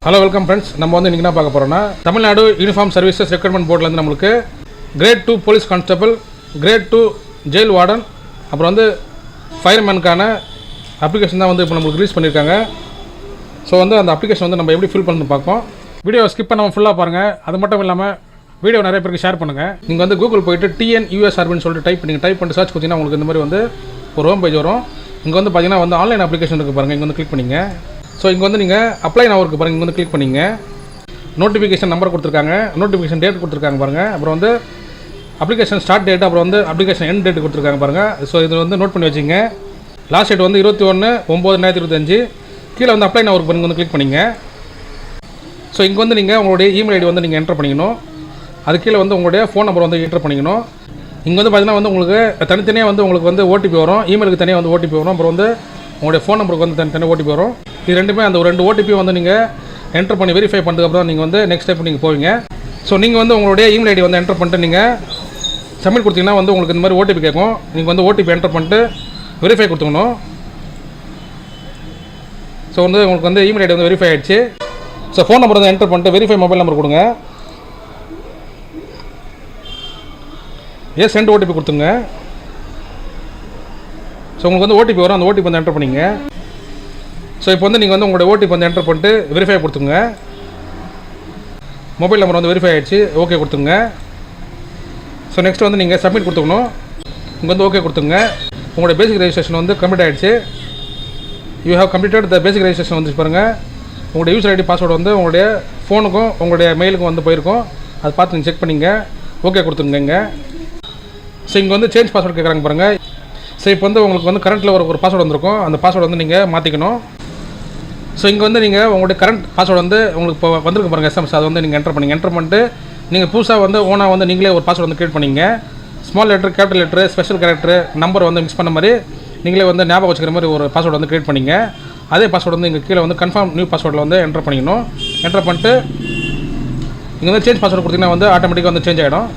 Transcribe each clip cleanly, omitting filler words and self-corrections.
Hello welcome friends. நம்ம வந்து இன்றைக்கி என்ன பார்க்க போகிறோம்னா, தமிழ்நாடு யூனிஃபார்ம் சர்வீசஸ் ரெக்ரூட்மெண்ட் போர்ட்லேருந்து நம்மளுக்கு grade 2 police constable, grade 2 jail warden, அப்புறம் வந்து ஃபயர்மேனுக்கான அப்ளிகேஷன் தான் வந்து இப்போ நம்மளுக்கு ரிலீஸ் பண்ணியிருக்காங்க. ஸோ வந்து அந்த அப்ளிகேஷன் வந்து நம்ம எப்படி ஃபில் பண்ணி பார்ப்போம். வீடியோ ஸ்கிப் பண்ணாமல் ஃபுல்லாக பாருங்கள். அது மட்டும் இல்லாமல் வீடியோ நிறைய பேருக்கு ஷேர் பண்ணுங்கள். நீங்கள் வந்து கூகுள் போய்ட்டு TNUSRBன்னு சொல்லிட்டு டைப் பண்ணிட்டு சர்ச் கொடுத்தீங்கன்னா உங்களுக்கு இந்த மாதிரி வந்து ஒரு ஹோம் பேஜ் வரும். இங்கே வந்து பார்த்தீங்கன்னா வந்து ஆன்லைன் அப்ளிகேஷன் இருக்குது பாருங்கள். இங்கே வந்து கிளிக் பண்ணிங்க. ஸோ இங்கே வந்து நீங்கள் அப்ளை நவ் இருக்குது பாருங்கள். இங்கே வந்து கிளிக் பண்ணிங்க. நோட்டிஃபிகேஷன் நம்பர் கொடுத்துருக்காங்க, நோட்டிஃபிகேஷன் டேட் கொடுத்துருக்காங்க பாருங்கள். அப்புறம் வந்து அப்ளிகேஷன் ஸ்டார்ட் டேட், அப்புறம் வந்து அப்ளிகேஷன் எண்ட் டேட் கொடுத்துருக்காங்க பாருங்கள். ஸோ இது வந்து நோட் பண்ணி வச்சுங்க. லாஸ்ட் டேட் வந்து 21/9/2025. கீழே வந்து அப்ளை நவ் பாருங்க, வந்து கிளிக் பண்ணிங்க. ஸோ இங்கே வந்து நீங்கள் உங்களுடைய இமெயில் ஐடி வந்து நீங்கள் என்டர் பண்ணிக்கணும். அது கீழே வந்து உங்களுடைய ஃபோன் நம்பர் வந்து என்டர் பண்ணிக்கணும். இங்கே வந்து பார்த்தீங்கன்னா வந்து உங்களுக்கு தனித்தனியாக வந்து உங்களுக்கு வந்து ஓடிபி வரும். இமெயிலுக்கு தனியாக வந்து ஓடிபி வரும். அப்புறம் வந்து உங்களுடைய ஃபோன் நம்பருக்கு வந்து தனித்தனியாக ஓடிபி வரும். இது ரெண்டுமே அந்த ஒரு 2 ஓடிபி வந்து நீங்கள் என்டர் பண்ணி வெரிஃபை பண்ணதுக்கப்புறம் நீங்கள் வந்து நெக்ஸ்ட் ஸ்டெப் நீங்கள் போவீங்க. ஸோ நீங்கள் வந்து உங்களுடைய இமெயில் ஐடி வந்து என்டர் பண்ணிட்டு நீங்கள் சப்மிட் கொடுத்தீங்கன்னா வந்து உங்களுக்கு இந்த மாதிரி ஓடிபி கேட்கும். நீங்கள் வந்து ஓடிபி என்டர் பண்ணிட்டு வெரிஃபை கொடுத்துக்கணும். ஸோ வந்து உங்களுக்கு வந்து இமெயில் ஐடி வந்து வெரிஃபை ஆகிடுச்சு. ஸோ ஃபோன் நம்பர் வந்து என்டர் பண்ணிட்டு வெரிஃபை மொபைல் நம்பர் கொடுங்க. சென்ட் ஓடிபி கொடுத்துங்க. ஸோ உங்களுக்கு வந்து ஓடிபி வரும். அந்த ஓடிபி வந்து என்டர் பண்ணிங்க. ஸோ இப்போ வந்து நீங்கள் வந்து உங்களுடைய ஓடிபி வந்து என்டர் பண்ணிட்டு வெரிஃபை கொடுத்துங்க. மொபைல் நம்பர் வந்து வெரிஃபை ஆகிடுச்சு. ஓகே கொடுத்துங்க. ஸோ நெக்ஸ்ட் வந்து நீங்கள் சப்மிட் கொடுத்துக்கணும். இங்கே வந்து ஓகே கொடுத்துங்க. உங்களுடைய பேசிக் ரெஜிஸ்ட்ரேஷன் வந்து கம்ப்ளீட் ஆகிடுச்சு. You have completed the basic registration வந்து பாருங்கள். உங்களுடைய யூசர் ஐடி பாஸ்வேர்டு வந்து உங்களுடைய ஃபோனுக்கும் உங்களுடைய மெயிலுக்கும் வந்து போயிருக்கும். அதை பார்த்து நீங்கள் செக் பண்ணிங்க. ஓகே கொடுத்துங்க. இங்கே ஸோ இங்கே வந்து சேஞ்ச் பாஸ்வேர்டு கேட்குறாங்க பாருங்கள். ஸோ இப்போ வந்து உங்களுக்கு வந்து கரண்ட்டில் ஒரு பாஸ்வேர்டு வந்திருக்கும். அந்த பாஸ்வேர்டு வந்து நீங்கள் மாற்றிக்கணும். ஸோ இங்கே வந்து நீங்கள் உங்களுடைய கரண்ட் பாஸ்வேர்டு வந்து உங்களுக்கு இப்போ வந்திருக்கு பாருங்கள் SMS. அதை வந்து நீங்கள் என்டர் பண்ணிங்க. என்டர் பண்ணிட்டு நீங்கள் புதுசாக வந்து ஓனாக வந்து நீங்களே ஒரு பாஸ்வேர்டு வந்து க்ரியேட் பண்ணிங்க. Small letter, capital letter, special character, number வந்து மிக்ஸ் பண்ண மாதிரி நீங்களே வந்து ஞாபகம் வச்சுக்கிற மாதிரி ஒரு பாஸ்வேர்டு வந்து க்ரியேட் பண்ணிங்க. அதே பாஸ்வேர்டு வந்து இங்கே கீழே வந்து கன்ஃபார்ம் நியூ பாஸ்வேர்டில் வந்து என்டர் பண்ணிக்கணும். என்டர் பண்ணிட்டு இங்கே வந்து சேஞ்ச் பாஸ்வேர்டு கொடுத்தீங்கன்னா வந்து ஆட்டோமேட்டிக்காக வந்து சேஞ்ச் ஆகிடும்.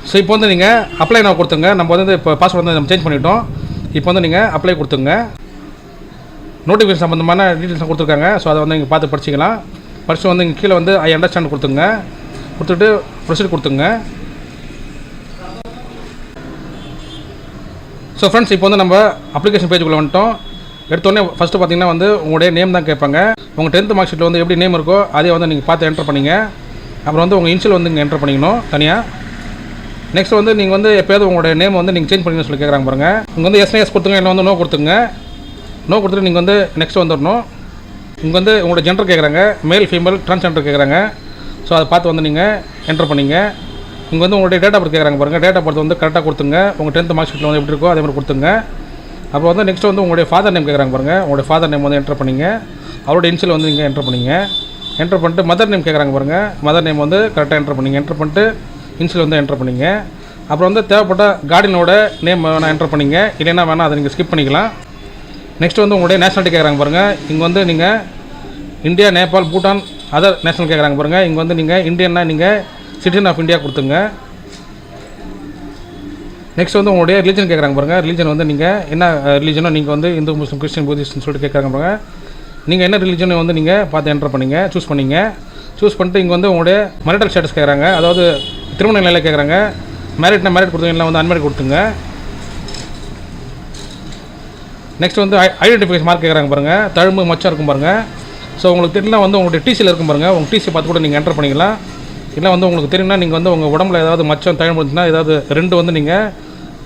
ஸோ இப்போ வந்து நீங்கள் அப்ளை நான் கொடுத்துங்க. நம்ம வந்து இப்போ பாஸ்வேர்டு வந்து நம்ம சேஞ்ச் பண்ணிவிட்டோம். இப்போ வந்து நீங்கள் அப்ளை கொடுத்துங்க. நோட்டிஃபிகேஷன் சம்மந்தமான டீட்டெயில்ஸ் கொடுத்துருக்காங்க. ஸோ அதை வந்து நீங்கள் பார்த்து படிச்சிக்கலாம். படிச்சு வந்து இங்கே கீழே வந்து ஐ அண்டர்ஸ்டாண்ட் கொடுத்துங்க. கொடுத்துட்டு ப்ரொசீட் கொடுத்துங்க. ஸோ ஃப்ரெண்ட்ஸ், இப்போ வந்து நம்ம அப்ளிகேஷன் பேஜுக்குள்ளே வந்துட்டோம். எடுத்தோடனே ஃபஸ்ட்டு பார்த்தீங்கன்னா வந்து உங்களுடைய நேம் தான் கேட்பாங்க. உங்கள் 10th மார்க் ஷீட்டில் வந்து எப்படி நேம் இருக்கோ அதே வந்து நீங்கள் பார்த்து என்டர் பண்ணிங்க. அப்புறம் வந்து உங்கள் இன்ஷியல் வந்து இங்கே என்டர் பண்ணிக்கணும் தனியாக. நெக்ஸ்ட் வந்து நீங்கள் வந்து எப்போயாவது உங்களுடைய நேம் வந்து நீங்கள் சேஞ்ச் பண்ணிங்கன்னு சொல்லி கேட்குறாங்க பாருங்கள். இங்கே வந்து எஸ் கொடுத்துங்க, இல்லை வந்து நோ கொடுத்துங்க. நோ கொடுத்துட்டு நீங்கள் வந்து நெக்ஸ்ட் வந்துடணும். இங்கே வந்து உங்களோட ஜெண்டர் கேட்குறாங்க, மேல் ஃபீமேல் ட்ரான்ஸ்ஜெண்டர் கேட்குறாங்க. ஸோ அதை பார்த்து வந்து நீங்கள் என்டர் பண்ணிங்க. இங்கே வந்து உங்களுடைய டேட் ஆஃப் பர்த் கேட்குறாங்க பாருங்கள். டேட் ஆஃப் பர்த் வந்து கரெக்டாக கொடுத்துங்க. உங்கள் 10th மார்க் ஷீட்டில் வந்து எப்படி இருக்கோ அதே மாதிரி கொடுத்துங்க. அப்புறம் வந்து நெக்ஸ்ட் வந்து உங்களுடைய ஃபாதர் நேம் கேட்குறாங்க பாருங்கள். உங்களுடைய ஃபாதர் நேம் வந்து என்டர் பண்ணிங்க. அவரோட இன்ஷியல் வந்து நீங்கள் என்டர் பண்ணிங்க. என்டர் பண்ணிட்டு மதர் நேம் கேட்குறாங்க பாருங்கள். மதர் நேம் வந்து கரெக்டாக என்டர் பண்ணிங்க. என்டர் பண்ணிட்டு இன்ஷியல் வந்து என்டர் பண்ணிங்க. அப்புறம் வந்து தேவைப்பட்ட கார்டியனோட நேம் வேணால் என்டர் பண்ணிங்க. இல்லைன்னா வேணால் அதை நீங்கள் ஸ்கிப் பண்ணிக்கலாம். நெக்ஸ்ட் வந்து உங்களுடைய நேஷனாலிட்டி கேட்குறாங்க பாருங்கள். இங்கே வந்து நீங்கள் India, Nepal, Bhutan, other national கேட்குறாங்க பாருங்கள். இங்கே வந்து நீங்கள் இந்தியன்னா நீங்கள் சிட்டிசன் ஆஃப் இந்தியா கொடுத்துங்க. நெக்ஸ்ட் வந்து உங்களுடைய ரிலீஜன் கேட்குறாங்க பாருங்கள். ரிலீஜன் வந்து நீங்கள் என்ன ரிலீஜனோ, நீங்கள் வந்து இந்து, முஸ்லீம், கிறிஸ்டின், புத்திஸ்ட்னு சொல்லிட்டு கேட்குறாங்க பாருங்கள். நீங்கள் என்ன ரிலீஜனை வந்து நீங்கள் பார்த்து என்டர் பண்ணிங்க. சூஸ் பண்ணிங்க. சூஸ் பண்ணிட்டு இங்கே வந்து உங்களுடைய மேரிட்டல் ஸ்டேட்டஸ் கேட்குறாங்க. அதாவது திருமண நிலையில் கேட்குறாங்க. மேரிட்னா மேரிட் கொடுத்துங்க, இல்லை வந்து அன்மேரிட் கொடுத்துங்க. நெக்ஸ்ட் வந்து ஐடென்டிஃபிகேஷன் மார்க் கேட்குறாங்க பாருங்கள். தழும்பு மச்சம் இருக்கும் பாருங்கள். ஸோ உங்களுக்கு தெரியல வந்து உங்களுடைய டிசியில் இருக்கும் பாருங்கள். உங்கள் டிசி பார்த்து கூட நீங்கள் என்டர் பண்ணிக்கலாம். இல்லை வந்து உங்களுக்கு தெரியும்னா நீங்கள் வந்து உங்கள் உடம்புல ஏதாவது மச்சம் தழும்பு இருந்துச்சுன்னா ஏதாவது 2 வந்து நீங்கள்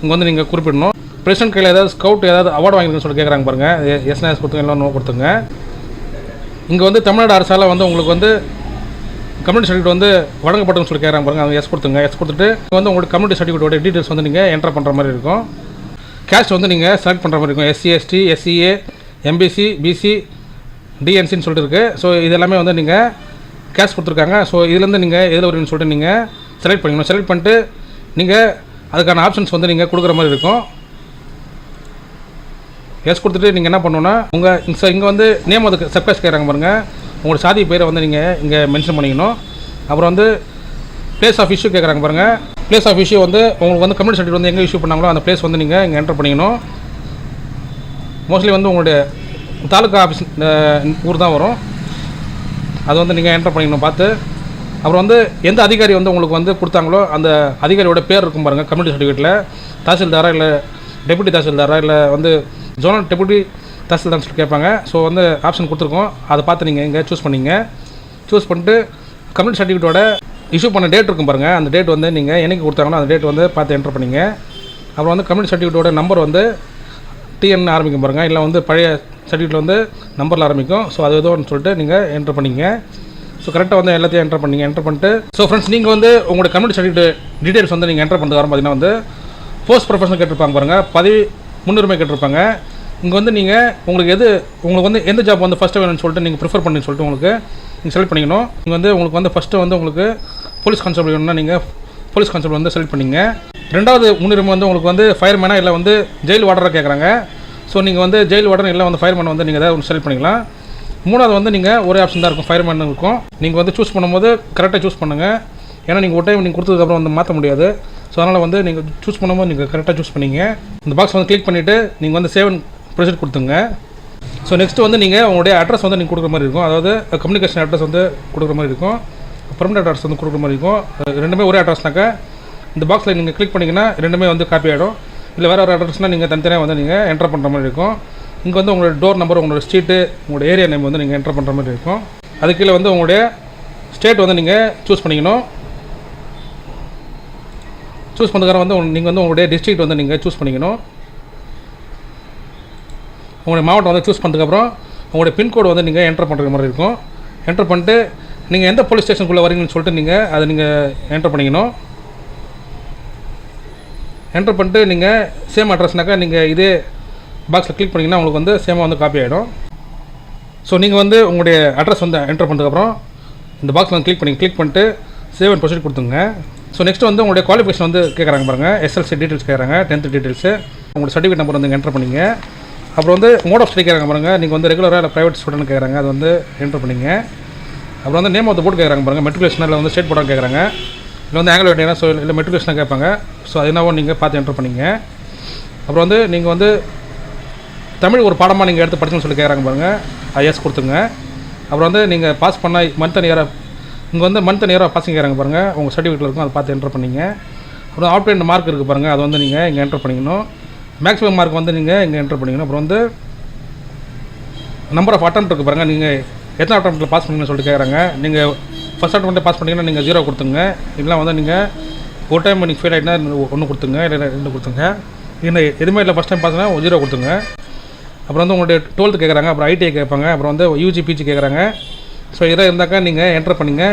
இங்கே வந்து நீங்கள் குறிப்பிடணும். பிரசிடென்ட் கையில் ஏதாவது ஸ்கவுட் ஏதாவது அவார்டு வாங்கிருக்குன்னு சொல்லி கேட்குறாங்க பாருங்கள். எஸ்என்எஸ் கொடுத்துங்க, இல்லை நோ கொடுத்துங்க. இங்கே வந்து தமிழ்நாடு அரசால் வந்து உங்களுக்கு வந்து கம்யூனிட்டி சர்டிஃபிகேட் வந்து வழங்கப்பட்டுன்னு சொல்லி கேட்குறாங்க பாருங்கள். அது எஸ் கொடுத்துங்க. எஸ் கொடுத்துட்டு வந்து உங்களுக்கு கம்யூனிட்டி சர்டிஃபிகேட்டோட டீட்டெயில்ஸ் வந்து நீங்கள் என்டர் பண்ணுற மாதிரி இருக்கும். கேஸ்ட் வந்து நீங்கள் செலக்ட் பண்ணுற மாதிரி இருக்கும். SC, ST, SCA, MBC, BC, DNCன்னு சொல்லிட்டு இருக்குது. ஸோ இது எல்லாமே வந்து நீங்கள் கேஸ்ட் கொடுத்துருக்காங்க. ஸோ இதுலேருந்து நீங்கள் எதில் வருவீங்கன்னு சொல்லிட்டு நீங்கள் செலக்ட் பண்ணிக்கணும். செலக்ட் பண்ணிட்டு நீங்கள் அதுக்கான ஆப்ஷன்ஸ் வந்து நீங்கள் கொடுக்குற மாதிரி இருக்கும். எஸ் கொடுத்துட்டு நீங்கள் என்ன பண்ணணுன்னா இங்கே வந்து நேம் வந்து சப்காஸ்ட் கேட்குறாங்க பாருங்கள். உங்களோட சாதி பேரை வந்து நீங்கள் இங்கே மென்ஷன் பண்ணிக்கணும். அப்புறம் வந்து பிளேஸ் ஆஃப் இஷ்யூ கேட்குறாங்க பாருங்கள். பிளேஸ் ஆஃப் இஷ்யூ வந்து உங்களுக்கு வந்து கம்யூனிட்டி சர்டிஃபிகேட் வந்து எங்கே இஷ்யூ பண்ணாங்களோ அந்த பிளேஸ் வந்து நீங்கள் இங்கே என்டர் பண்ணிக்கணும். மோஸ்ட்லி வந்து உங்களுடைய தாலுக்கா ஆஃபீஸ் ஊர் தான் வரும். அது வந்து நீங்கள் என்டர் பண்ணிக்கணும் பார்த்து. அப்புறம் வந்து எந்த அதிகாரி வந்து உங்களுக்கு வந்து கொடுத்தாங்களோ அந்த அதிகாரியோட பேர் இருக்கும் பாருங்கள் கம்யூனிட்டி சர்டிஃபிகேட்டில். தாசில்தாரா இல்லை டெபுட்டி தாசில்தாரா இல்லை வந்து ஜோனல் டெபுட்டி தாசில்தார்னு சொல்லி கேட்பாங்க. ஸோ வந்து ஆப்ஷன் கொடுத்துருக்கோம், அதை பார்த்து நீங்கள் இங்கே சூஸ் பண்ணிங்க. சூஸ் பண்ணிட்டு கம்யூனிட்டி சர்டிஃபிகேட்டோட இஷ்யூ பண்ண டேட் இருக்கும் பாருங்கள், அந்த டேட் வந்து நீங்கள் என்னைக்கு கொடுத்தாங்களோ அந்த டேட் வந்து பார்த்து என்டர் பண்ணிங்க. அப்புறம் வந்து கம்யூனிட்டி சர்டிஃபிகேட்டோட நம்பர் வந்து டிஎன் ஆரம்பிக்கும் பாருங்கள், இல்லை வந்து பழைய சர்டிஃபிகேட்டில் வந்து நம்பரில் ஆரம்பிக்கும். ஸோ அது எதுவும் சொல்லிட்டு நீங்கள் என்டர் பண்ணிங்க. ஸோ கரெக்டாக வந்து எல்லாத்தையும் என்டர் பண்ணிங்க. என்டர் பண்ணிட்டு ஸோ ஃப்ரெண்ட்ஸ் நீங்கள் வந்து உங்களோட கம்யூனிட்டி சர்டிஃபிகேட் டீட்டெயில்ஸ் வந்து நீங்கள் என்டர் பண்ணிட்டு வரும் பார்த்தீங்கன்னா வந்து போஸ்ட் ப்ரொஃபஷனல் கேட்டிருப்பாங்க பாருங்கள், பதவி முன்னுரிமை கேட்டிருப்பாங்க. இங்கே வந்து நீங்கள் உங்களுக்கு வந்து எந்த ஜாப் வந்து ஃபஸ்ட்டு வேணும்னு சொல்லிட்டு நீங்கள் ப்ரிஃபர் பண்ணி சொல்லிட்டு உங்களுக்கு நீங்கள் செலக்ட் பண்ணிக்கணும். நீங்கள் வந்து உங்களுக்கு வந்து ஃபஸ்ட்டு வந்து உங்களுக்கு போலீஸ் கான்ஸ்டபிள் வேணும்னா நீங்கள் போலீஸ் கான்ஸ்டபிள் வந்து செலக்ட் பண்ணிங்க. ரெண்டாவது முன்னுரிமை வந்து உங்களுக்கு வந்து ஃபயர்மேனா இல்லை வந்து ஜெயில் வார்டராக கேட்குறாங்க. ஸோ நீங்கள் வந்து ஜெயில் வார்டன் இல்லை வந்து ஃபயர்மேன் வந்து நீங்கள் ஏதாவது செலக்ட் பண்ணிக்கலாம். மூணாவது வந்து நீங்கள் ஒரே ஆப்ஷன் தான் இருக்கும், ஃபயர்மேன் இருக்கும். நீங்கள் வந்து சூஸ் பண்ணும்போது கரெக்டாக சூஸ் பண்ணுங்கள், ஏன்னா நீங்கள் ஒரு டைம் நீங்கள் கொடுத்ததுக்கப்புறம் வந்து மாற்ற முடியாது. ஸோ அதனால் வந்து நீங்கள் சூஸ் பண்ணும்போது நீங்கள் கரெக்டாக சூஸ் பண்ணிங்க. இந்த பாக்ஸ் வந்து கிளிக் பண்ணிவிட்டு நீங்கள் வந்து சேவ் அண்ட் ப்ரொசீட் கொடுத்துங்க. ஸோ நெக்ஸ்ட்டு வந்து நீங்கள் உங்களுடைய அட்ரஸ் வந்து நீங்கள் கொடுக்குற மாதிரி இருக்கும், அதாவது கம்யூனிகேஷன் அட்ரஸ் வந்து கொடுக்குற மாதிரி இருக்கும், பர்மனெண்ட் அட்ரஸ் வந்து கொடுக்குற மாதிரி இருக்கும். ரெண்டுமே ஒரே அட்ரஸ்னாக்கா இந்த பாக்ஸில் நீங்கள் கிளிக் பண்ணிங்கன்னா ரெண்டுமே வந்து காப்பி ஆகிடும். இல்லை வேறு ஒரு அட்ரஸ்னால் நீங்கள் தனித்தனியாக வந்து நீங்கள் என்டர் பண்ணுற மாதிரி இருக்கும். இங்கே வந்து உங்களோட டோர் நம்பர், உங்களோட ஸ்ட்ரீட்டு, உங்களோட ஏரியா நேம் வந்து நீங்கள் என்டர் பண்ணுற மாதிரி இருக்கும். அது கீழே வந்து உங்களுடைய ஸ்டேட் வந்து நீங்கள் சூஸ் பண்ணிக்கணும். சூஸ் பண்ணுறதுக்காக வந்து நீங்கள் வந்து உங்களுடைய டிஸ்ட்ரிக்ட் வந்து நீங்கள் சூஸ் பண்ணிக்கணும். உங்களுடைய மாவட்டம் வந்து சூஸ் பண்ணதுக்கப்புறம் உங்களுடைய பின்கோடு வந்து நீங்கள் என்டர் பண்ணுற மாதிரி இருக்கும். என்டர் பண்ணிட்டு நீங்கள் எந்த போலீஸ் ஸ்டேஷனுக்குள்ளே வரீங்கன்னு சொல்லிட்டு நீங்கள் அதை நீங்கள் என்டர் பண்ணிக்கணும். என்டர் பண்ணிட்டு நீங்கள் சேம் அட்ரஸ்னாக்கா நீங்கள் இதே பாக்ஸில் கிளிக் பண்ணிங்கன்னா உங்களுக்கு வந்து சேமாக வந்து காப்பி ஆகிடும். ஸோ நீங்கள் வந்து உங்களுடைய அட்ரஸ் வந்து என்டர் பண்ணதுக்கப்புறம் இந்த பாக்ஸில் வந்து கிளிக் பண்ணிட்டு சேவ் அண்ட் ப்ரொசீட் கொடுத்துங்க. ஸோ நெக்ஸ்ட் வந்து உங்களுடைய குவாலிஃபிகேஷன் வந்து கேட்குறாங்க பாருங்கள், எஸ்எல்சி டீட்டெயில்ஸ் கேட்குறாங்க, 10th டீட்டெயில்ஸு, உங்களோட சர்டிஃபிகேட் நம்பர் வந்து என்டர் பண்ணிங்க. அப்புறம் வந்து மோட் ஆஃப் ஸ்டடி கேட்குறாங்க பாருங்கள், நீங்கள் வந்து ரெகுலராக இல்லை ப்ரைவேட் ஸ்டூடெண்ட் கேட்குறாங்க, அது வந்து என்டர் பண்ணிங்க. அப்புறம் வந்து நேம் ஆஃப் த போர்டு கேட்குறாங்க பாருங்கள், மெட்ரிகுலேஷனில் வந்து ஸ்டேட் போர்டாக கேட்குறாங்க, இல்லை வந்து ஆங்கிலோ இண்டியனா, ஸோ இல்லை மெட்ரிகுலேஷனாக கேட்பாங்க. ஸோ அது என்னவோ நீங்கள் பார்த்து என்டர் பண்ணிங்க. அப்புறம் வந்து நீங்கள் வந்து தமிழ் ஒரு பாடமாக நீங்கள் எடுத்து படிச்சுன்னு சொல்லி கேட்குறாங்க பாருங்கள், எஸ் கொடுத்துங்க. அப்புறம் வந்து நீங்கள் பாஸ் பண்ண மந்த் அண்ட் இயராக இங்கே வந்து மந்த் அண்ட் இயராக பாசிங் கேட்குறாங்க பாருங்கள், உங்கள் சர்டிஃபிகேட்டில் இருக்கும், அதை பார்த்து என்டர் பண்ணிங்க. அப்புறம் அவுட்லைன் மார்க் இருக்குது பாருங்கள், அது வந்து நீங்கள் இங்கே என்டர் பண்ணிக்கணும். மேக்ஸிமம் மார்க் வந்து நீங்கள் இங்கே என்டர் பண்ணிக்கணும். அப்புறம் வந்து நம்பர் ஆஃப் அட்டெம்ப்ட் இருக்குது பாருங்கள், நீங்கள் எத்தனை அட்டெம்ப்ட்டில் பாஸ் பண்ணீங்கன்னு சொல்லிட்டு கேட்குறாங்க. நீங்கள் ஃபஸ்ட் அட்டெம்ப்ட்டில் பாஸ் பண்ணிங்கன்னா நீங்கள் 0 கொடுத்துங்க. இல்லை வந்து நீங்கள் ஒரு டைம் நீங்கள் ஃபெயில் ஆகிட்டுனா 1 கொடுத்துங்க, இல்லை 2 கொடுத்துங்க. இல்லை எதுவுமே இல்லை ஃபஸ்ட் டைம் பாஸ்னா 0 கொடுத்துங்க. அப்புறம் வந்து உங்களுடைய 12th கேட்குறாங்க, அப்புறம் ஐடிஐ கேட்பாங்க, அப்புறம் வந்து யூஜி பிஜி கேட்குறாங்க. ஸோ இதாக இருந்தாக்கா நீங்கள் என்டர் பண்ணிங்க.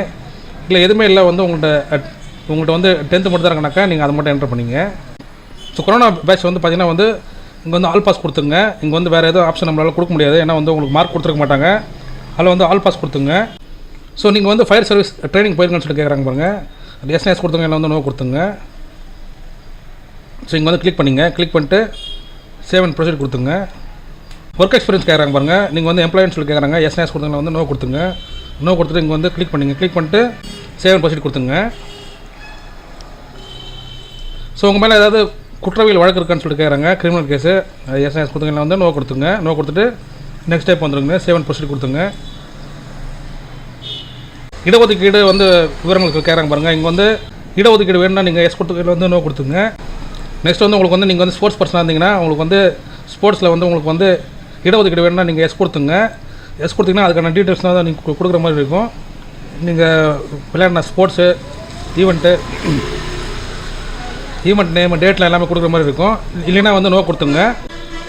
இல்லை எதுவுமே இல்லை வந்து உங்கள்கிட்ட வந்து 10th மட்டும் தான் இருக்கனாக்கா நீங்கள் அதை மட்டும் என்டர் பண்ணிங்க. ஸோ கொரோனா பேட்ச் வந்து பார்த்திங்கன்னா வந்து இங்கே வந்து ஆல் பாஸ் கொடுத்துங்க. இங்கே வந்து வேறு எதுவும் ஆப்ஷன் நம்மளால் கொடுக்க முடியாது, ஏன்னா வந்து உங்களுக்கு மார்க் கொடுத்துருக்க மாட்டாங்க. அதில் வந்து ஆல் பாஸ் கொடுத்துங்க. ஸோ நீங்கள் வந்து ஃபயர் சர்வீஸ் ட்ரைனிங் போயிருக்கேன்னு சொல்லி கேட்குறாங்க பாருங்கள், அது எஸ்எஸ் கொடுத்துங்க, இல்லை வந்து நோ கொடுத்துங்க. ஸோ இங்கே வந்து கிளிக் பண்ணிங்க. கிளிக் பண்ணிட்டு சேவ் அண்ட் ப்ரொசீட் கொடுத்துங்க. ஒர்க் எக்ஸ்பீரியன்ஸ் கேட்குறாங்க பாருங்கள், நீங்கள் வந்து எம்ப்ளாயின்னு சொல்லி கேட்குறாங்க, எஸ்எஸ் கொடுத்துங்க, வந்து நோ கொடுத்துங்க. நோ கொடுத்துட்டு இங்கே வந்து கிளிக் பண்ணிங்க. கிளிக் பண்ணிட்டு சேவ் அண்ட் ப்ரொசீட் கொடுத்துங்க. ஸோ உங்கள் மேலே ஏதாவது குற்றவியல் வழக்கு இருக்கான்னு சொல்லிட்டு கேட்குறாங்க, கிரிமினல் கேஸு, எஸ்எஸ் கொடுத்துங்க, வந்து நோ கொடுத்துங்க. நோ கொடுத்துட்டு நெக்ஸ்ட் ஸ்டெப் வந்துருங்க, சேவ் அண்ட் ப்ரொசீட் கொடுத்துங்க. இடஒதுக்கீடு வந்து விவரங்களுக்கு கேட்குறாங்க பாருங்கள், இங்கே வந்து இடஒதுக்கீடு வேணும்னா நீங்கள் எஸ் கொடுத்துக்க, வந்து நோ கொடுத்துங்க. நெக்ஸ்ட் வந்து உங்களுக்கு வந்து நீங்கள் வந்து ஸ்போர்ட்ஸ் பர்சனாக இருந்தீங்கன்னா உங்களுக்கு வந்து ஸ்போர்ட்ஸில் வந்து உங்களுக்கு வந்து இடஒதுக்கீடு வேணும்னா நீங்கள் எஸ் கொடுத்துங்க. எஸ் கொடுத்தீங்கன்னா அதுக்கான டீட்டெயில்ஸ்லாம் தான் நீங்கள் கொடுக்குற மாதிரி இருக்கும். நீங்கள் விளையாடின ஸ்போர்ட்ஸு ஈவெண்ட் நேம் டேட்டில் எல்லாமே கொடுக்குற மாதிரி இருக்கும். இல்லைன்னா வந்து நோ கொடுத்துங்க.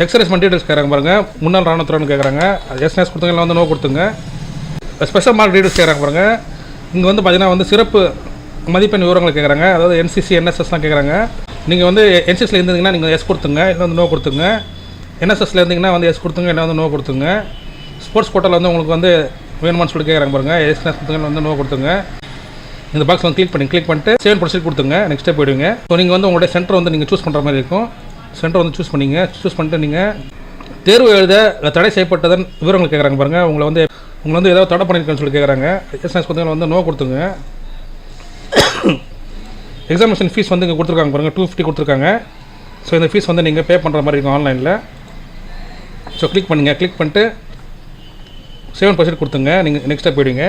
எக்ஸர்சைஸ்மெண்ட் டீட்டெயில்ஸ் கேட்குறாங்க பாருங்கள், முன்னாள் ராணுவத்துறைன்னு கேட்குறாங்க, எஸ்எஸ் கொடுத்துங்க, இல்லை வந்து நோ கொடுத்துங்க. ஸ்பெஷல் மார்க் டீட்டெயில்ஸ் கேட்குறாங்க பாருங்கள், இங்கே வந்து பார்த்தீங்கன்னா வந்து சிறப்பு மதிப்பெண் விவரங்களை கேட்குறாங்க, அதாவது என்சிசி என்எஸ்எஸ்லாம் கேட்குறாங்க. நீங்கள் வந்து என்சிசியில் இருந்தீங்கன்னா நீங்கள் எஸ் கொடுத்துங்க, இல்லை வந்து நோ கொடுத்துங்க. என்எஸ்எஸ்ல இருந்தீங்கன்னா வந்து எஸ் கொடுத்துங்க, இல்லை வந்து நோ கொடுத்துங்க. ஸ்போர்ட்ஸ் கோட்டாவில் வந்து உங்களுக்கு வந்து வேணுமான்னு சொல்லி கேட்குறாங்க பாருங்கள், எஸ்எஸ் கொடுத்துங்க, வந்து நோ கொடுத்துங்க. இந்த பாக்ஸ் வந்து கிளிக் பண்ணிட்டு சேவ் ப்ரொசீட் கொடுத்துங்க. நெக்ஸ்ட் ஸ்டெப் போய்டுங்க. ஸோ நீங்கள் வந்து உங்களுடைய சென்டர் வந்து நீங்கள் சூஸ் பண்ணுற மாதிரி இருக்கும். சென்டர் வந்து சூஸ் பண்ணிட்டு நீங்கள் தேர்வு எழுத தடை செய்யப்பட்டதன் விவரங்கள் கேட்குறாங்க பாருங்கள், உங்களை வந்து ஏதாவது தடை பண்ணியிருக்கேன்னு சொல்லி கேட்குறாங்க, எஸ்எஸ் கொடுத்துங்க, வந்து நோ கொடுத்துங்க. எக்ஸாமினேஷன் ஃபீஸ் வந்து இங்கே கொடுத்துருக்காங்க பாருங்கள், 250 கொடுத்துருக்காங்க. ஸோ இந்த ஃபீஸ் வந்து நீங்கள் பே பண்ணுற மாதிரி இருக்கும் ஆன்லைனில். ஸோ கிளிக் பண்ணிட்டு சேவ் அண்ட் ப்ரொசீட் கொடுத்துங்க. நீங்கள் நெக்ஸ்ட் ஸ்டெப் போய்டுங்க.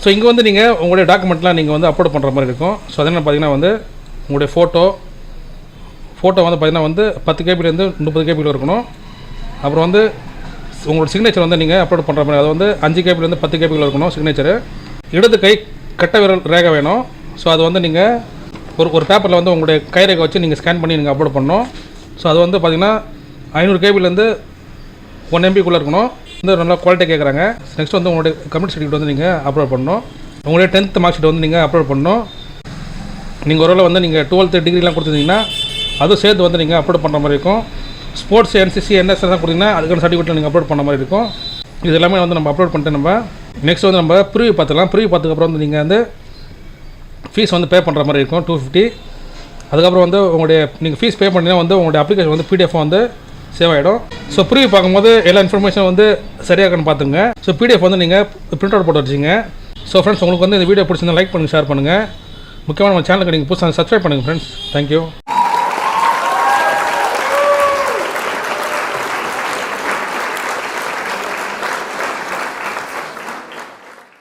ஸோ இங்கே வந்து நீங்கள் உங்களுடைய டாக்குமெண்ட்லாம் நீங்கள் வந்து அப்லோட் பண்ணுற மாதிரி இருக்கும். ஸோ அதனால் பார்த்தீங்கன்னா வந்து உங்களுடைய ஃபோட்டோ வந்து பார்த்தீங்கன்னா வந்து 10 கேபிலேருந்து 30 கேபியில் இருக்கணும். அப்புறம் வந்து உங்களோட சிக்னேச்சர் வந்து நீங்கள் அப்லோட் பண்ணுற மாதிரி, அது வந்து 5 கேபிலேருந்து 10 கேபியில் இருக்கணும் சிக்னேச்சரு. இடது கை கட்ட விரல் ரேகை வேணும். ஸோ அது வந்து நீங்கள் ஒரு பேப்பரில் வந்து உங்களுடைய கை ரேகை வச்சு நீங்கள் ஸ்கேன் பண்ணி நீங்கள் அப்லோட் பண்ணணும். ஸோ அது வந்து பார்த்திங்கன்னா 500 கேபிலேருந்து 1 MBக்குள்ளே இருக்கணும். வந்து நல்லா குவாலிட்டி கேட்குறாங்க. நெக்ஸ்ட் வந்து உங்களுடைய கம்யூனிட்டி சர்டிஃபிகேட் வந்து நீங்கள் அப்லோட் பண்ணணும். உங்களுடைய 10th மார்க் ஷீட் வந்து நீங்கள் அப்லோட் பண்ணணும். நீங்கள் ஒருவேளை வந்து நீங்கள் 12th டிகிரிலாம் கொடுத்துருந்தீங்கன்னா அதுவும் சேர்த்து வந்து நீங்கள் அப்லோட் பண்ணுற மாதிரி இருக்கும். ஸ்போர்ட்ஸ் NCC NSS தான் கொடுத்தீங்கன்னா அதுக்கான சர்டிஃபிகேட்டில் நீங்கள் அப்லோட் பண்ண மாதிரி இருக்கும். இது எல்லாமே வந்து நம்ம அப்லோட் பண்ணிட்டு நம்ம நெக்ஸ்ட் வந்து நம்ம ப்ரிவ்யூ பார்த்துக்கலாம். ப்ரிவ்யூ பார்த்ததுக்கப்புறம் வந்து நீங்கள் வந்து ஃபீஸ் வந்து பே பண்ணுற மாதிரி இருக்கும் 250. அதுக்கப்புறம் வந்து உங்களுடைய நீங்கள் ஃபீஸ் பே பண்ணிங்கன்னா வந்து உங்களுடைய அப்ளிகேஷன் வந்து PDF வந்து சேவ் ஆகிடும். ஸோ ப்ரிவ்யூ பார்க்கும்போது எல்லா இன்ஃபர்மேஷன் வந்து சரியாக இருக்குன்னு பார்த்துங்க. ஸோ PDF வந்து நீங்கள் பிரிண்ட் அவுட் போட்டு வச்சிங்க. ஸோ ஃப்ரெண்ட்ஸ் உங்களுக்கு வந்து இந்த வீடியோ பிடிச்சிருந்தா லைக் பண்ணுங்கள், ஷேர் பண்ணுங்கள். முக்கியமாக நம்ம சேனலுக்கு நீங்கள் புதுசாக சப்ஸ்கிரைப் பண்ணுங்கள் ஃப்ரெண்ட்ஸ். தேங்க்யூ.